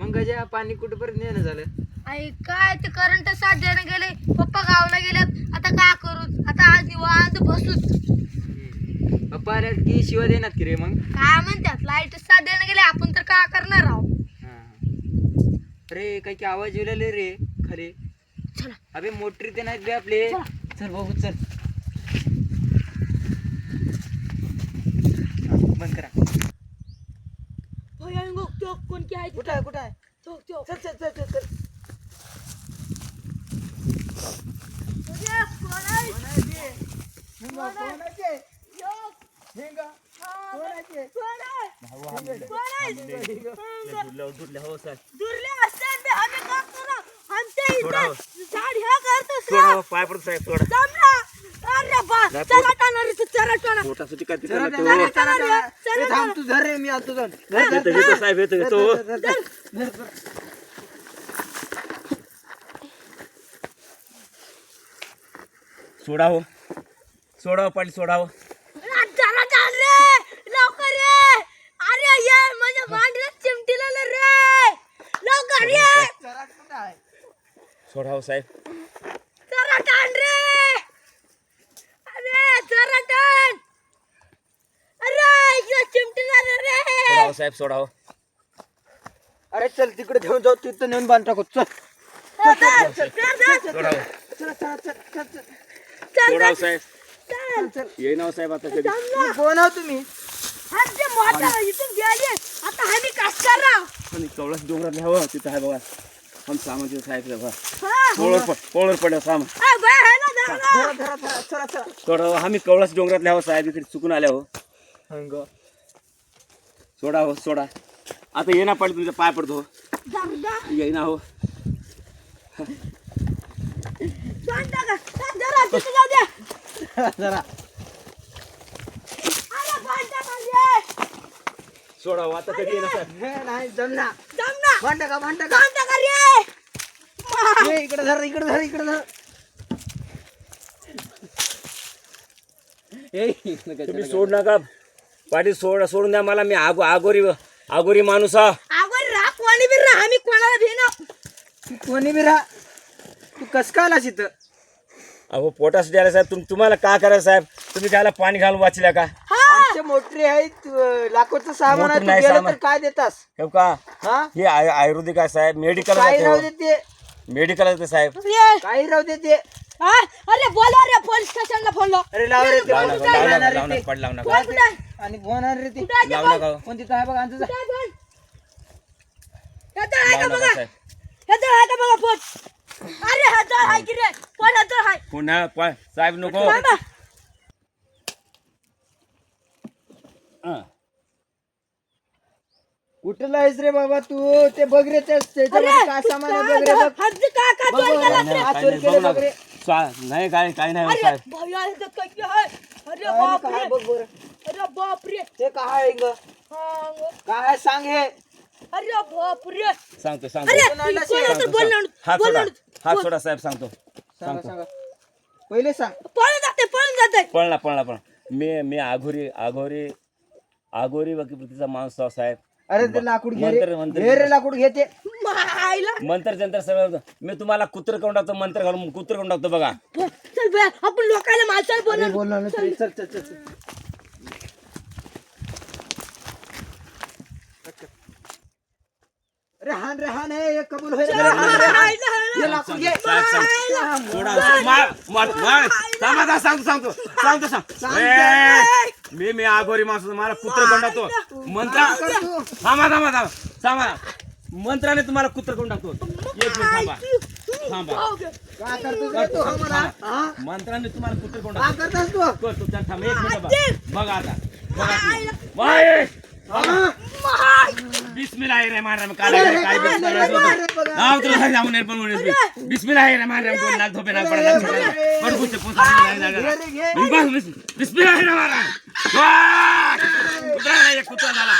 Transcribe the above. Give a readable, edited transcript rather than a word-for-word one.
मग गजा पाणी कुठपर्यंत नेणं झालं? आई काय ते करंट साथ देणं गेले, पप्पा गावाला गेल्यात. आता काय करू? आता आज निवांत बसूच. पप्पा आल्यात की शिवा देणार की रे मग? काय म्हणतात लाईट साथ देणं गेले, आपण तर काय करणार आहो. अरे काही की आवाज येऊ लागले रे खाली. चला अबे मोटरी ते नाहीत बे आपले. चल बघू चल. बंद करा. कोण की आहे? कुठं आहे कुठं आहे? चल चल चल चल चल. पाय पडत साहेब थोडा थांब तू धर रे मी आतो जाऊन. साहेब येतो येतो. सोडाव सोडाव पाणी सोडाव. लवकर ये. अरे ये माझ्या भांडीला चिमटीला रे. लवकर ये. सोडाव साहेब. जरा टाण रे. अरे जरा टाण. अरे इकडे चिमटीला रे. सोडाव साहेब सोडाव. अरे चल तिकडे घेऊन जाऊ, तिथं नेऊन बांध टाकू. चल सोडाव सोडाव साहेब. ये नाव साहेब आता कधी कोण आहो तुम्ही? आता आम्ही कास करा. आणि कवळाच डोंगरात न्यावं तिथं आहे बघा. हम सामान तिथं साहेब बघा. पोळवर पडलं सामान. धरा, धरा, धरा. चला चला. सोडाव आम्ही कवळाच डोंगरात न्यावं साहेब, इकडे चुकून आल्या हो. हंग सोडा हो सोडा. आता ये ना पाणी तुमचा पाय पडतो हो. ये ना हो. जरा सोडा हो आता कधी येणार साहेब. नाही जमना. जमना. भांड का भांड का. इकडे धर इकडे धर इकडे धर. तुम्ही सोड नका पाठी सोडून द्या मला. मी आगोरी माणूस हा. कोणी बी राहा, आम्ही कोणाला भेटणार. तू कोणी बी राहा. तू कस का आलास इथं? अहो पोटास द्यायला साहेब. तुम्हाला काय करायचं साहेब? तुम्ही त्याला पाणी घालून वाचल्या का? आमच्या मोटरी आहेत, लाखोचं सामान आहे. मोटर तू नाही गेलं सामान. तर काय देतास? हे का हा हे आयुर्वेदिक आहे साहेब. मेडिकल काही राहू देते, मेडिकल आहे ते साहेब. काही राहू देते. अरे बोला रे, पोलीस स्टेशनला फोन लाव. अरे लाव रे ते. लावू कोण नका, तिथं लावू राहणार नका, रे ते? पड लावू नका. कोण कुठं आहे? आणि होणार रे ते. लावू नका. कोण तिथं आहे बघा आमचं जा. ह्याचं आहे का लावू बघा? नका साहेब. ह्याचं आहे का बघा फोन? अरे ह्याचं आहे की रे? फोन ह्याचं आहे. पुन्हा साहेब नको. मामा. कुठला आहेस रे बाबा तू? ते बघ रे त्याच्यामध्ये काय सामान आहे बघ रे बघ. ह्याचं काय काय बघ, चोरी बघ, केलं? बघ. हात चोरी केले बघ रे. नाही काही नाही हो अरे साहेब. भैया ह्याचं काय आहे? अरे काय बापरे. बघ बरं. अरे बापरे. ते काय आहे ग? काय सांग हे. अरे बापरे. सांगतो अरे कोणाला कोणाला तर बोल ना. हात बोल सोडा. ना. हात सोडा साहेब. सांगतो सांगा सांगा. पहिले सांग. पळून जाते. पळला. मी आगोरी वकील माणूस आहो साहेब. अरे ते लाकूड घे रे. मंत्र घे रे लाकूड घेते. मायला. मंत्र जंतर सगळं. मी तुम्हाला कुत्र करून टाकतो. मंत्र घालून कुत्र करून टाकतो बघा. चल भैया आपण लोकांना माणसाला बोल. अरे बोलणार नाही. चल चल चल चल. अरे हान रे हान हे एक कबूल होईल. हे लाकूड घे. सांगतो. मी आगोरी माणूस मला कुत्र करून टाकतो. थांबा. मंत्राने तुम्हाला कुत्र करून टाकतो. एक मिनिट थांबा. काय करतोस रे तू आम्हाला? हा? मंत्राने तुम्हाला कुत्र करून काय टाकतो. करतोस तू? थांब एक मिनिट बघा आता. बघा बिस्मिल्लाहिर्रहमानिर्रहीम. बिस्मिल्लाहिर्रहमानिर्रहीम. कुत्रा झाला.